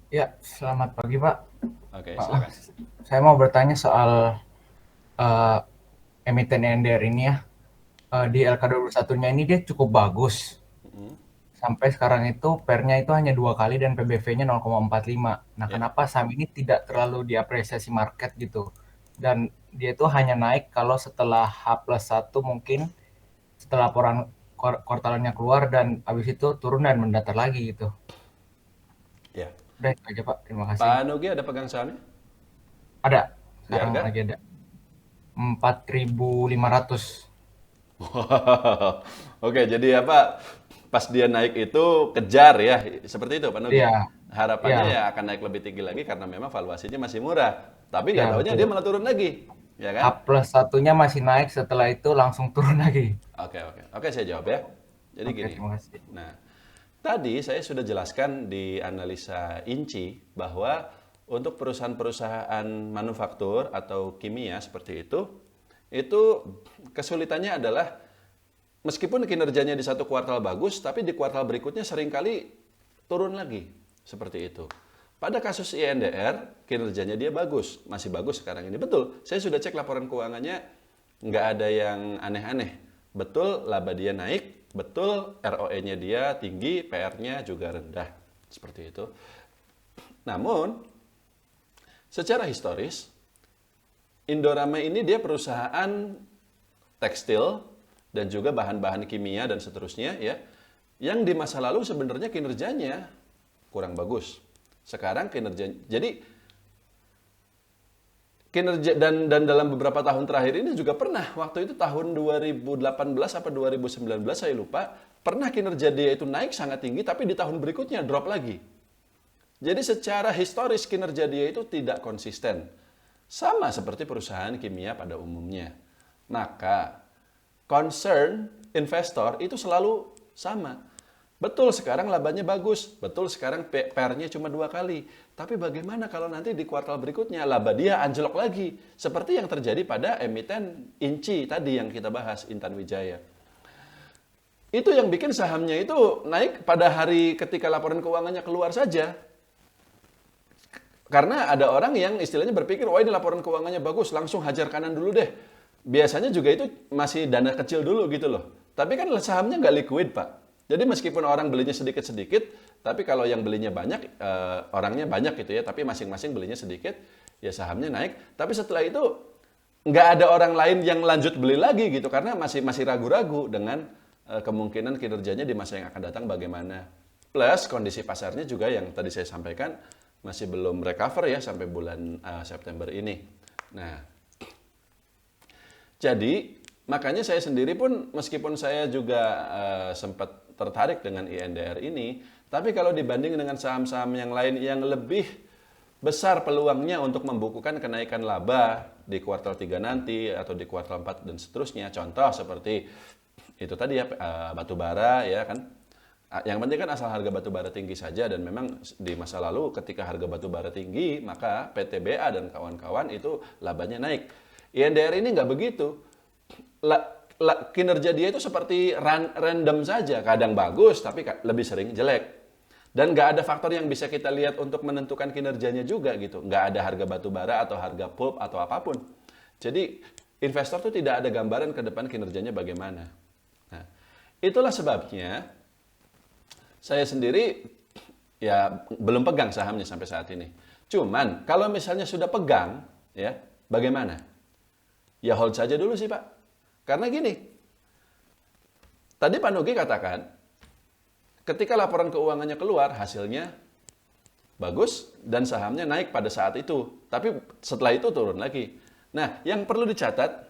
Ya, selamat pagi Pak. Oke, Maaf, silakan. saya mau bertanya soal eh, emiten NDR ini ya. Di LK21-nya ini dia cukup bagus. Mm-mm. Sampai sekarang itu pernya itu hanya 2 kali dan PBV-nya 0,45. Nah, Ya, kenapa saham ini tidak terlalu diapresiasi market gitu? Dan dia itu hanya naik kalau setelah H+1 mungkin, setelah laporan kuartalannya keluar dan habis itu turun dan mendatar lagi gitu. ya. Udah itu aja Pak, terima kasih. Pak Nugi ada pegang sahamnya? Ada, Di sekarang harga? lagi ada 4.500. Oke, jadi apa? Pas dia naik itu kejar ya, seperti itu Pak Nugi. Iya, Harapannya iya, ya akan naik lebih tinggi lagi karena memang valuasinya masih murah. Tapi nggak iya taunya dia betul. malah turun lagi, ya H kan? plus satunya masih naik, setelah itu langsung turun lagi. Oke, oke. Oke, saya jawab ya. Jadi Oke, gini. terima kasih. Nah, tadi saya sudah jelaskan di analisa inci bahwa untuk perusahaan-perusahaan manufaktur atau kimia seperti itu kesulitannya adalah meskipun kinerjanya di satu kuartal bagus, tapi di kuartal berikutnya seringkali turun lagi. Seperti itu. Pada kasus INDR, kinerjanya dia bagus. Masih bagus sekarang ini. Betul, saya sudah cek laporan keuangannya, nggak ada yang aneh-aneh. Betul, laba dia naik. Betul, ROE-nya dia tinggi, PR-nya juga rendah. Seperti itu. Namun, secara historis, Indorama ini dia perusahaan tekstil dan juga bahan-bahan kimia dan seterusnya ya, yang di masa lalu sebenarnya kinerjanya kurang bagus. Sekarang kinerja jadi kinerja dan dalam beberapa tahun terakhir ini juga pernah waktu itu tahun 2018 apa 2019 saya lupa, pernah kinerja dia itu naik sangat tinggi tapi di tahun berikutnya drop lagi. Jadi secara historis kinerja dia itu tidak konsisten. Sama seperti perusahaan kimia pada umumnya. Maka concern investor itu selalu sama. Betul sekarang labanya bagus, betul sekarang PR-nya cuma 2 kali. Tapi bagaimana kalau nanti di kuartal berikutnya laba dia anjlok lagi? Seperti yang terjadi pada emiten Inci tadi yang kita bahas, Intan Wijaya. Itu yang bikin sahamnya itu naik pada hari ketika laporan keuangannya keluar saja. Karena ada orang yang istilahnya berpikir, wah ini laporan keuangannya bagus, langsung hajar kanan dulu deh. Biasanya juga itu masih dana kecil dulu gitu loh. Tapi kan sahamnya nggak liquid, Pak. Jadi meskipun orang belinya sedikit-sedikit, tapi kalau yang belinya banyak, orangnya banyak gitu ya, tapi masing-masing belinya sedikit, ya sahamnya naik. Tapi setelah itu nggak ada orang lain yang lanjut beli lagi gitu, karena masih masih ragu-ragu dengan kemungkinan kinerjanya di masa yang akan datang bagaimana. Plus kondisi pasarnya juga yang tadi saya sampaikan masih belum recover ya sampai bulan September ini. Nah, jadi makanya saya sendiri pun meskipun saya juga sempat tertarik dengan INDR ini, tapi kalau dibanding dengan saham-saham yang lain yang lebih besar peluangnya untuk membukukan kenaikan laba di kuartal 3 nanti atau di kuartal 4 dan seterusnya. Contoh seperti itu tadi ya batu bara ya kan. Yang penting kan asal harga batu bara tinggi saja dan memang di masa lalu ketika harga batu bara tinggi maka PTBA dan kawan-kawan itu labanya naik. INDR ini nggak begitu. Kinerja dia itu seperti random saja, kadang bagus tapi lebih sering jelek. Dan nggak ada faktor yang bisa kita lihat untuk menentukan kinerjanya juga gitu. Nggak ada harga batu bara atau harga pulp atau apapun. Jadi investor tuh tidak ada gambaran ke depan kinerjanya bagaimana. Nah, itulah sebabnya saya sendiri ya belum pegang sahamnya sampai saat ini. Cuman kalau misalnya sudah pegang, ya bagaimana? Ya hold saja dulu sih Pak. Karena gini, tadi Pak Nugi katakan, ketika laporan keuangannya keluar, hasilnya bagus dan sahamnya naik pada saat itu. Tapi setelah itu turun lagi. Nah, yang perlu dicatat,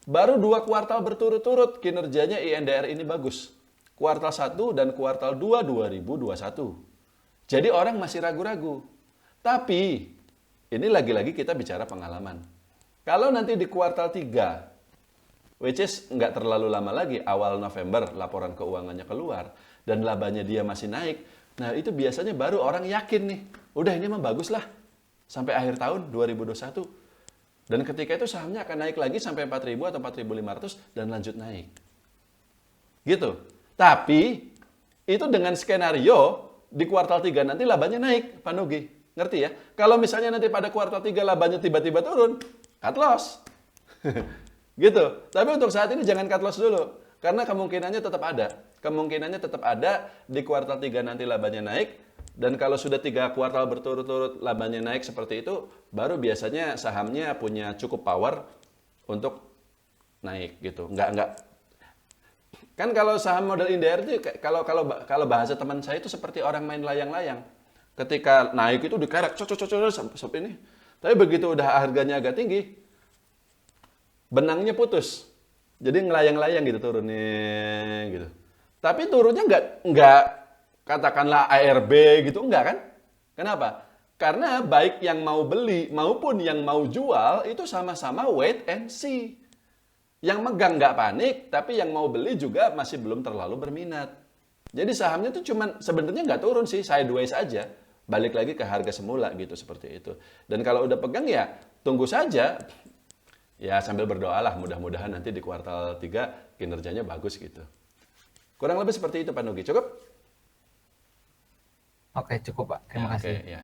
baru 2 kuartal berturut-turut kinerjanya INDR ini bagus. Kuartal 1 dan kuartal 2 2021. Jadi orang masih ragu-ragu. Tapi ini lagi-lagi kita bicara pengalaman. Kalau nanti di kuartal 3, which is nggak terlalu lama lagi, awal November laporan keuangannya keluar, dan labanya dia masih naik, nah itu biasanya baru orang yakin nih, udah ini mah bagus lah, sampai akhir tahun 2021. Dan ketika itu sahamnya akan naik lagi sampai 4.000 atau 4.500 dan lanjut naik. Gitu. Tapi itu dengan skenario di kuartal 3 nanti labanya naik, Pak Nugi. Ngerti ya? Kalau misalnya nanti pada kuartal 3 labanya tiba-tiba turun, cut loss. Gitu. Tapi untuk saat ini jangan cut loss dulu. Karena kemungkinannya tetap ada. Kemungkinannya tetap ada di kuartal 3 nanti labanya naik. Dan kalau sudah 3 kuartal berturut-turut labanya naik seperti itu, baru biasanya sahamnya punya cukup power untuk naik gitu. Enggak. Kan kalau saham model INDR itu kalau bahasa teman saya itu seperti orang main layang-layang. Ketika naik itu dikerek sampai ini. Tapi begitu udah harganya agak tinggi, benangnya putus. Jadi ngelayang-layang gitu turunnya gitu. Tapi turunnya nggak katakanlah ARB gitu, enggak kan? Kenapa? Karena baik yang mau beli maupun yang mau jual itu sama-sama wait and see. Yang megang nggak panik, tapi yang mau beli juga masih belum terlalu berminat. Jadi sahamnya tuh cuman sebenarnya nggak turun sih, sideways aja. Balik lagi ke harga semula gitu seperti itu. Dan kalau udah pegang ya tunggu saja. Ya sambil berdoalah mudah-mudahan nanti di kuartal 3 kinerjanya bagus gitu. Kurang lebih seperti itu Pak Nugi. Cukup? Oke, cukup Pak. Terima Ya, oke, kasih. ya.